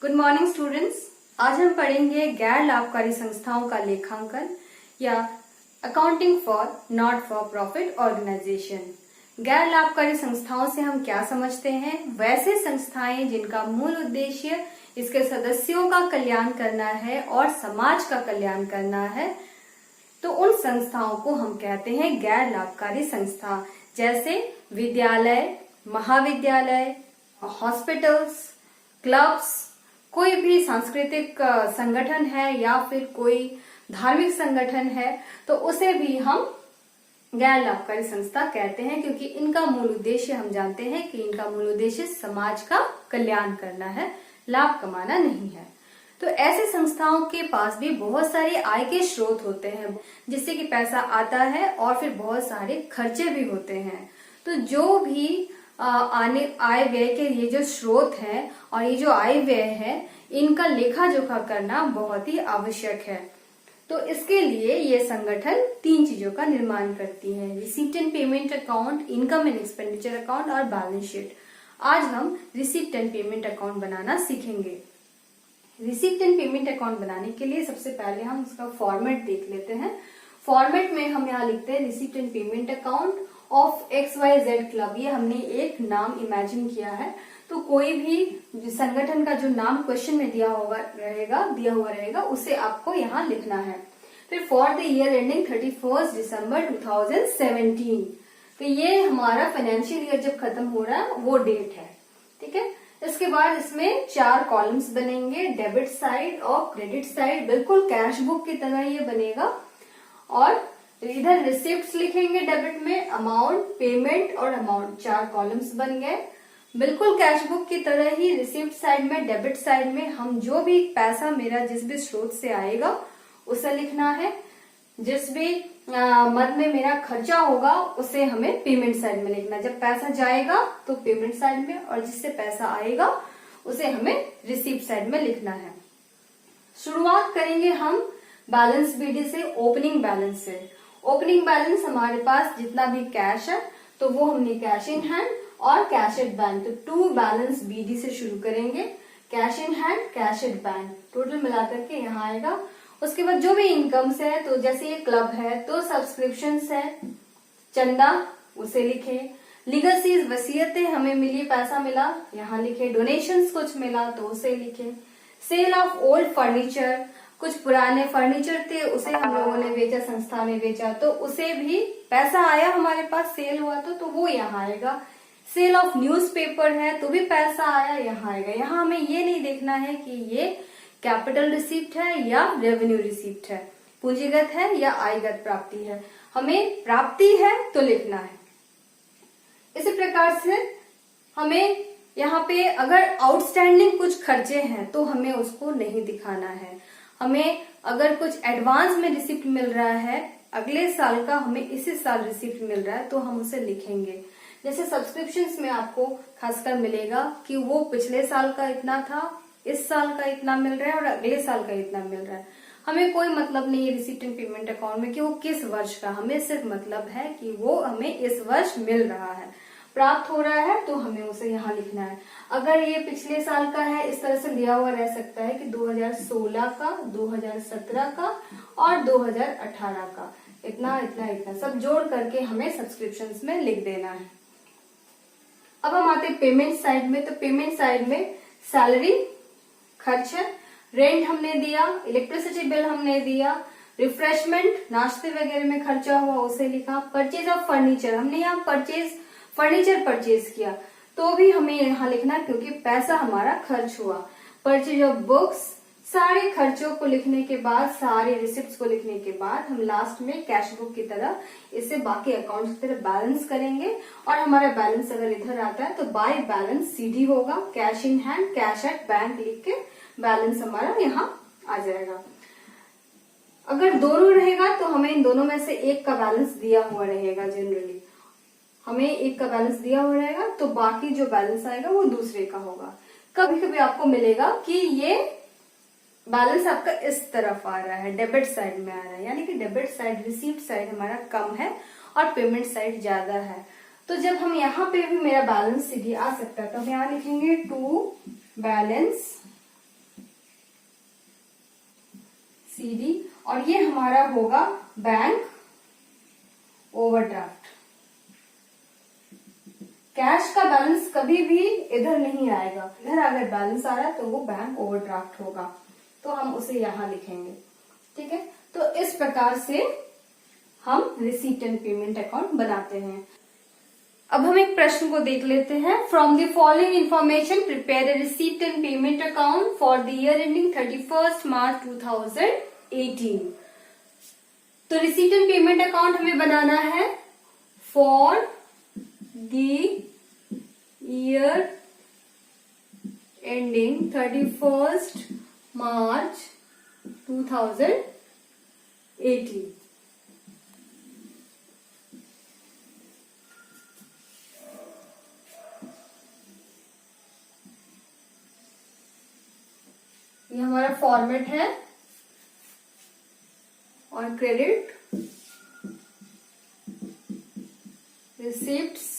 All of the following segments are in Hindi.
Good morning students. आज हम पढ़ेंगे गैर लाभकारी संस्थाओं का लेखांकन या accounting for not for profit organisation. गैर लाभकारी संस्थाओं से हम क्या समझते हैं? वैसे संस्थाएं जिनका मूल उद्देश्य इसके सदस्यों का कल्याण करना है और समाज का कल्याण करना है, तो उन संस्थाओं को हम कहते हैं गैर लाभकारी संस्था। जैसे विद्यालय, महाविद्यालय, हॉस्पिटल्स, क्लब्स, कोई भी सांस्कृतिक संगठन है या फिर कोई धार्मिक संगठन है, तो उसे भी हम गैर लाभकारी संस्था कहते हैं, क्योंकि इनका मूल उद्देश्य हम जानते हैं कि इनका मूल उद्देश्य समाज का कल्याण करना है, लाभ कमाना नहीं है। तो ऐसे संस्थाओं के पास भी बहुत सारे आय के स्रोत होते हैं, जिससे कि पैसा आता है और फिर बहुत सारे खर्चे भी होते हैं। तो जो भी आय व्यय के ये जो स्रोत है और ये जो आय व्यय है, इनका लेखा जोखा करना बहुत ही आवश्यक है। तो इसके लिए ये संगठन 3 चीजों का निर्माण करती है: receipt and payment account, income and expenditure account और बैलेंस शीट। आज हम रिसीप्ट एंड पेमेंट अकाउंट बनाना सीखेंगे। रिसीप्ट एंड पेमेंट अकाउंट बनाने के लिए सबसे पहले हम उसका फॉर्मेट देख लेते हैं। फॉर्मेट में हम यहाँ लिखते हैं receipt and payment account of XYZ club. ये हमने एक नाम इमेजिन किया है। तो कोई भी संगठन का जो नाम क्वेश्चन में दिया हुआ रहेगा उसे आपको यहाँ लिखना है। फिर फॉर द ईयर एंडिंग 31 दिसंबर 2017, तो ये हमारा फाइनेंशियल ईयर जब खत्म हो रहा है वो डेट है। ठीक है। इसके बाद इसमें 4 कॉलम्स बनेंगे, डेबिट साइड और क्रेडिट साइड, बिल्कुल कैश बुक की तरह ये बनेगा। और इधर रिसिप्ट्स लिखेंगे, डेबिट में अमाउंट, पेमेंट और अमाउंट, 4 कॉलम्स बन गए। बिल्कुल कैश बुक की तरह ही रिसिप्ट साइड में, डेबिट साइड में हम जो भी पैसा मेरा जिस भी स्रोत से आएगा उसे लिखना है। जिस भी मद में मेरा खर्चा होगा उसे हमें पेमेंट साइड में लिखना है। जब पैसा जाएगा तो पेमेंट साइड में, और जिससे पैसा आएगा उसे हमें रिसिप्ट साइड में लिखना है। शुरुआत करेंगे हम बैलेंस बीडी से, ओपनिंग बैलेंस से। ओपनिंग बैलेंस हमारे पास जितना भी कैश है तो वो हमने कैश इन हैंड और कैश एट बैंक, तो 2 बैलेंस बीडी से शुरू करेंगे। Cash in hand, cash at bank, total मिलाकर के यहाँ आएगा। उसके बाद जो भी इनकम्स है, तो जैसे ये क्लब है तो सब्सक्रिप्शंस है, चंदा उसे लिखे। लीगसीज, वसीयतें हमें मिली, पैसा मिला, यहाँ लिखे। डोनेशंस कुछ मिला तो उसे लिखे। सेल ऑफ ओल्ड फर्नीचर, कुछ पुराने फर्नीचर थे उसे हम लोगों ने बेचा, संस्था ने बेचा, तो उसे भी पैसा आया हमारे पास, सेल हुआ तो वो यहाँ आएगा। सेल ऑफ न्यूज़पेपर है तो भी पैसा आया, यहाँ आएगा। यहाँ हमें ये नहीं देखना है कि ये कैपिटल रिसीप्ट है या रेवेन्यू रिसीप्ट है, पूंजीगत है या आयगत प्राप्ति है, हमें प्राप्ति है तो लिखना है। इसी प्रकार से हमें यहाँ पे अगर आउटस्टैंडिंग कुछ खर्चे हैं तो हमें उसको नहीं दिखाना है। हमें अगर कुछ एडवांस में रिसिप्ट मिल रहा है, अगले साल का हमें इसी साल रिसिप्ट मिल रहा है, तो हम उसे लिखेंगे। जैसे सब्सक्रिप्शंस में आपको खासकर मिलेगा कि वो पिछले साल का इतना था, इस साल का इतना मिल रहा है और अगले साल का इतना मिल रहा है। हमें कोई मतलब नहीं है रिसिप्ट एंड पेमेंट अकाउंट में कि वो किस वर्ष का, हमें सिर्फ मतलब है कि वो हमें इस वर्ष मिल रहा है, प्राप्त हो रहा है, तो हमें उसे यहाँ लिखना है। अगर ये पिछले साल का है, इस तरह से लिया हुआ रह सकता है कि 2016 का, 2017 का और 2018 का, इतना इतना इतना सब जोड़ करके हमें सब्सक्रिप्शंस में लिख देना है। अब हम आते हैं पेमेंट साइड में। तो पेमेंट साइड में सैलरी खर्च है, रेंट हमने दिया, इलेक्ट्रिसिटी बिल हमने दिया, रिफ्रेशमेंट नाश्ते वगैरह में खर्चा हुआ उसे लिखा। परचेज ऑफ फर्नीचर, हमने यहाँ फर्नीचर परचेज किया तो भी हमें यहाँ लिखना, क्योंकि पैसा हमारा खर्च हुआ। परचेज ऑफ बुक्स, सारे खर्चों को लिखने के बाद, सारे रिसिप्ट्स को लिखने के बाद हम लास्ट में कैश बुक की तरह इसे बाकी अकाउंट की तरह बैलेंस करेंगे। और हमारा बैलेंस अगर इधर आता है तो बाय बैलेंस सीडी होगा, cash in hand, cash at bank लिख के बैलेंस हमारा यहाँ आ जाएगा। अगर दोनों रहेगा तो हमें इन दोनों में से एक का बैलेंस दिया हुआ रहेगा। जनरली हमें एक का बैलेंस दिया हुआ रहेगा, तो बाकी जो बैलेंस आएगा वो दूसरे का होगा। कभी कभी आपको मिलेगा कि ये बैलेंस आपका इस तरफ आ रहा है, डेबिट साइड में आ रहा है, यानी कि डेबिट साइड, रिसीप्ट साइड हमारा कम है और पेमेंट साइड ज्यादा है। तो जब हम यहाँ पे भी मेरा बैलेंस सीधी आ सकता है तो हम यहाँ लिखेंगे टू बैलेंस CD, और ये हमारा होगा बैंक ओवरड्राफ्ट। कैश का बैलेंस कभी भी इधर नहीं आएगा, इधर अगर बैलेंस आ रहा है तो वो बैंक ओवरड्राफ्ट होगा, तो हम उसे यहां लिखेंगे। ठीक है, तो इस प्रकार से हम रिसीप्ट एंड पेमेंट अकाउंट बनाते हैं। अब हम एक प्रश्न को देख लेते हैं। From the following information prepare a receipt and payment account for the year ending 31 मार्च 2018। तो रिसीप्ट एंड पेमेंट अकाउंट हमें बनाना है फॉर द ईयर एंडिंग 31 मार्च 2018। ये हमारा फॉर्मेट है, और credit receipts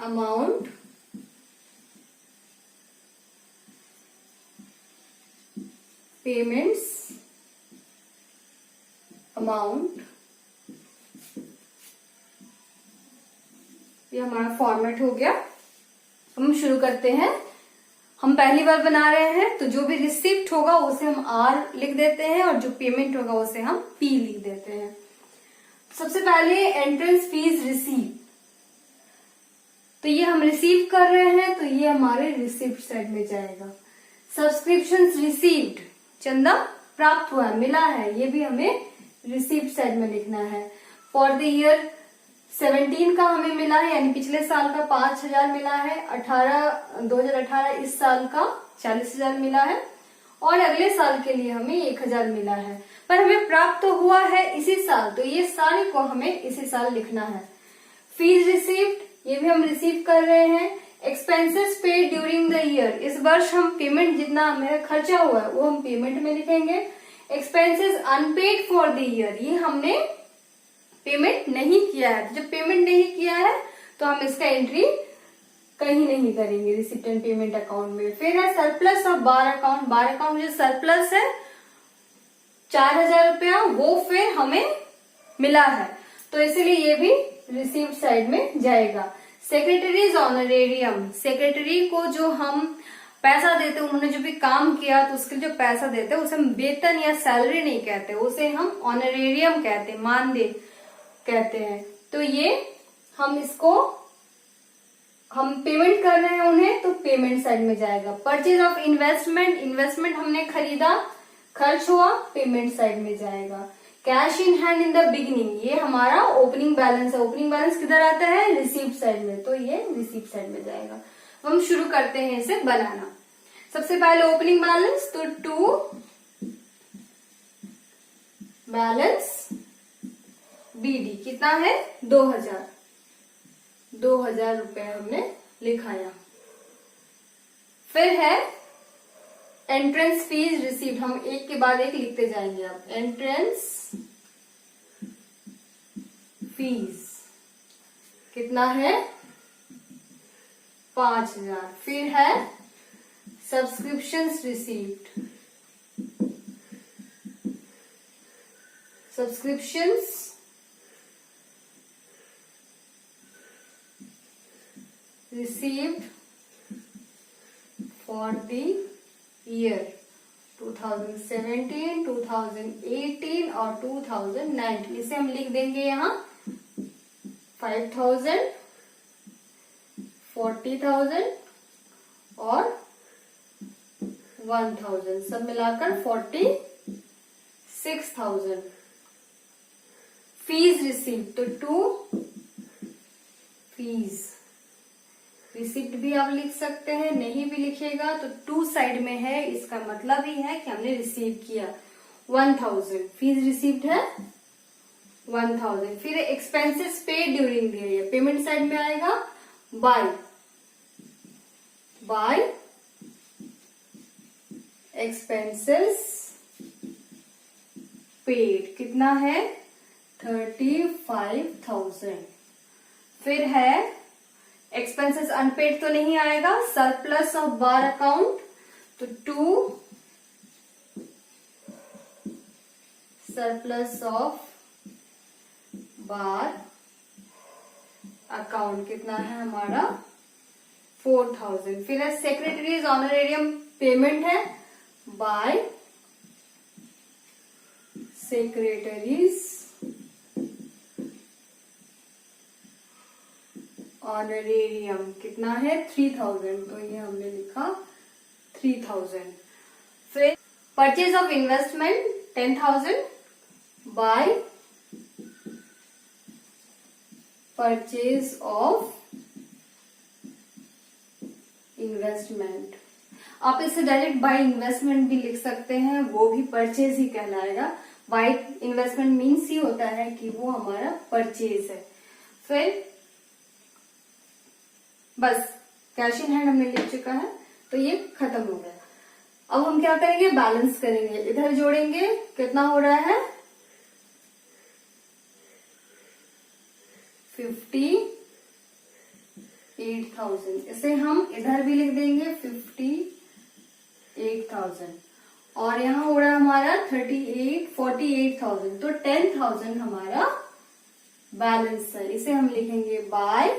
amount payments amount, ये हमारा फॉर्मेट हो गया। हम शुरू करते हैं। हम पहली बार बना रहे हैं, तो जो भी रिसिप्ट होगा उसे हम आर लिख देते हैं, और जो पेमेंट होगा उसे हम पी लिख देते हैं। सबसे पहले एंट्रेंस फीस रिसीव, तो ये हम रिसीव कर रहे हैं, तो ये हमारे रिसिप्ट साइड में जाएगा। सब्सक्रिप्शंस रिसीव्ड, चंदा प्राप्त हुआ, मिला है, ये भी हमें रिसिप्ट साइड में लिखना है। फॉर द ईयर 17 का हमें मिला है, यानी पिछले साल का 5000 मिला है, 2018 इस साल का 40,000 मिला है, और अगले साल के लिए हमें 1000 मिला है। पर हमें प्राप्त तो हुआ है इसी साल, तो ये सारे को हमें इसी साल लिखना है। फीस रिसीव्ड, ये भी हम रिसीव कर रहे हैं। Expenses paid during the year, इस वर्ष हम पेमेंट जितना मेरा खर्चा हुआ है वो हम पेमेंट में लिखेंगे। Expenses unpaid for the year, ये हमने पेमेंट नहीं किया है, तो जब पेमेंट नहीं किया है तो हम इसका एंट्री कहीं नहीं करेंगे रिसिप्ट एंड पेमेंट अकाउंट में। फिर है surplus of bar account, bar account जो सरप्लस है 4000 रुपया, वो फिर हमें मिला है, तो इसीलिए ये भी रिसीव्ड साइड में जाएगा। सेक्रेटरीज ऑनरेरियम, सेक्रेटरी को जो हम पैसा देते, उन्होंने जो भी काम किया तो उसके जो पैसा देते उसे हम वेतन या सैलरी नहीं कहते, उसे हम ऑनरेरियम कहते, मानदेय कहते हैं। तो ये हम इसको हम पेमेंट कर रहे हैं उन्हें, तो पेमेंट साइड में जाएगा। परचेज ऑफ इन्वेस्टमेंट, इन्वेस्टमेंट हमने खरीदा, खर्च हुआ, पेमेंट साइड में जाएगा। Cash in hand in the beginning, ये हमारा ओपनिंग बैलेंस है, ओपनिंग बैलेंस किधर आता है, रिसीप्ट साइड में, तो ये रिसीप्ट साइड में जाएगा। हम शुरू करते हैं इसे बनाना। सबसे पहले ओपनिंग बैलेंस, तो टू बैलेंस बीडी कितना है, 2000 रुपए हमने लिखाया। फिर है एंट्रेंस फीस रिसीव्ड, हम एक के बाद एक लिखते जाएंगे। अब एंट्रेंस फीस कितना है, 5000। फिर है subscriptions received, subscriptions received for the year 2017, 2018 और 2019, इसे हम लिख देंगे यहाँ 5000, 40,000 और 1000, सब मिलाकर 46,000। फीस रिसीव, तो टू फीस, रिसिप्ट भी आप लिख सकते हैं, नहीं भी लिखेगा तो टू साइड में है, इसका मतलब ही है कि हमने रिसीव किया। 1000 फीस रिसीव्ड है 1000। फिर expenses paid during the year, payment side में आएगा बाय एक्सपेंसेस पेड, कितना है 35,000। फिर है एक्सपेंसेस अनपेड तो नहीं आएगा, सरप्लस ऑफ बार अकाउंट, तो to surplus of bar account कितना है हमारा 4000। फिर है सेक्रेटरीज ऑनरेरियम पेमेंट है बाय सेक्रेटरीज ऑनरेरियम कितना है 3000, तो ये हमने लिखा 3000। फिर purchase of investment 10,000 by purchase of investment. आप इसे डायरेक्ट बाय इन्वेस्टमेंट भी लिख सकते हैं, वो भी परचेज ही कहलाएगा। बाय इन्वेस्टमेंट मीन्स ही होता है कि वो हमारा परचेज है। फिर बस कैश इन हैंड हमने लिख चुका है, तो ये खत्म हो गया। अब हम क्या करेंगे, बैलेंस करेंगे। इधर जोड़ेंगे, कितना हो रहा है 58,000। इसे हम इधर भी लिख देंगे 58,000 और यहाँ हो रहा है हमारा 48,000, तो 10,000 हमारा बैलेंस है। इसे हम लिखेंगे बाय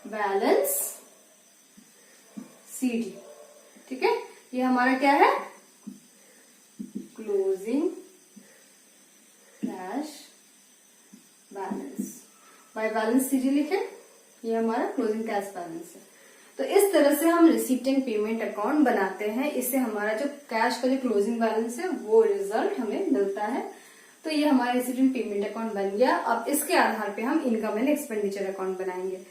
बैलेंस सीडी। ठीक है, ये हमारा क्या है closing cash balance. By balance CD लिखे, ये हमारा क्लोजिंग कैश बैलेंस है। तो इस तरह से हम रिसीप्ट एंड पेमेंट अकाउंट बनाते हैं। इससे हमारा जो कैश का जो क्लोजिंग बैलेंस है वो रिजल्ट हमें मिलता है। तो ये हमारा रिसीप्ट एंड पेमेंट अकाउंट बन गया। अब इसके आधार पे हम इनकम एंड एक्सपेंडिचर अकाउंट बनाएंगे।